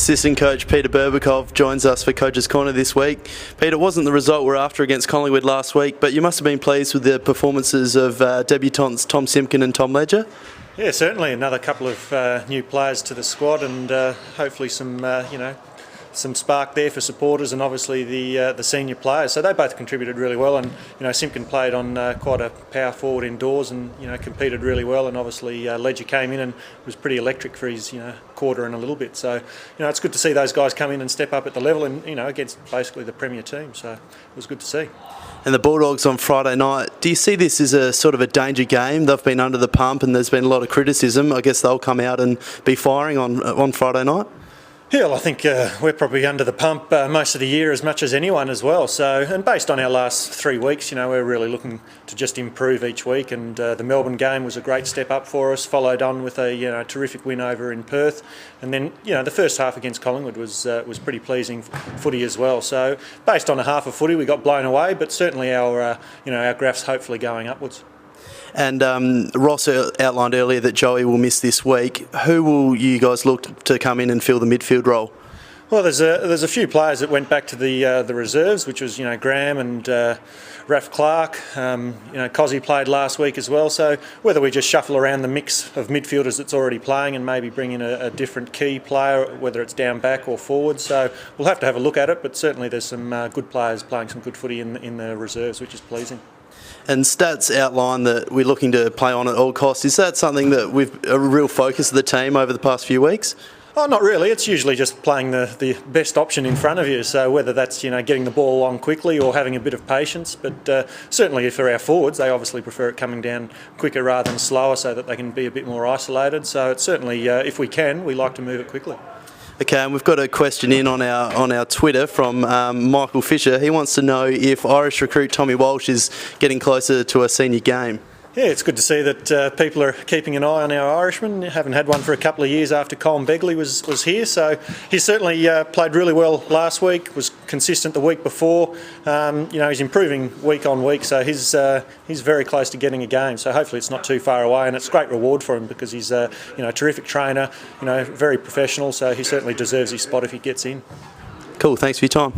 Assistant Coach Peter Berbakov joins us for Coach's Corner this week. Peter, it wasn't the result we're after against Collingwood last week, but you must have been pleased with the performances of debutants Tom Simpkin and Tom Ledger. Yeah, certainly another couple of new players to the squad, and hopefully some spark there for supporters, and obviously the senior players. So they both contributed really well, and Simpkin played on quite a power forward indoors, and competed really well. And obviously Ledger came in and was pretty electric for his quarter and a little bit. So it's good to see those guys come in and step up at the level, and against basically the Premier team. So it was good to see. And the Bulldogs on Friday night, do you see this as a sort of a danger game? They've been under the pump and there's been a lot of criticism. I guess they'll come out and be firing on Friday night? Yeah, well, I think we're probably under the pump most of the year as much as anyone as well. So, and based on our last 3 weeks, we're really looking to just improve each week. And the Melbourne game was a great step up for us, followed on with a terrific win over in Perth. And then the first half against Collingwood was pretty pleasing footy as well. So, based on a half of footy, we got blown away, but certainly our graph's hopefully going upwards. And Ross outlined earlier that Joey will miss this week. Who will you guys look to come in and fill the midfield role? Well, there's a few players that went back to the reserves, which was Graham and Raph Clark. Cozzy played last week as well. So whether we just shuffle around the mix of midfielders that's already playing and maybe bring in a different key player, whether it's down back or forward. So we'll have to have a look at it. But certainly there's some good players playing some good footy in the reserves, which is pleasing. And stats outline that we're looking to play on at all costs. Is that something that we've a real focus of the team over the past few weeks? Oh, not really. It's usually just playing the best option in front of you. So whether that's getting the ball along quickly or having a bit of patience, but certainly for our forwards, they obviously prefer it coming down quicker rather than slower, so that they can be a bit more isolated. So it's certainly, if we can, we like to move it quickly. Okay, and we've got a question in on our Twitter from Michael Fisher. He wants to know if Irish recruit Tommy Walsh is getting closer to a senior game. Yeah, it's good to see that people are keeping an eye on our Irishman. Haven't had one for a couple of years after Colin Begley was here, so he certainly played really well last week. Was consistent the week before. He's improving week on week, so he's very close to getting a game. So hopefully it's not too far away, and it's great reward for him because he's a terrific trainer, very professional. So he certainly deserves his spot if he gets in. Cool. Thanks for your time.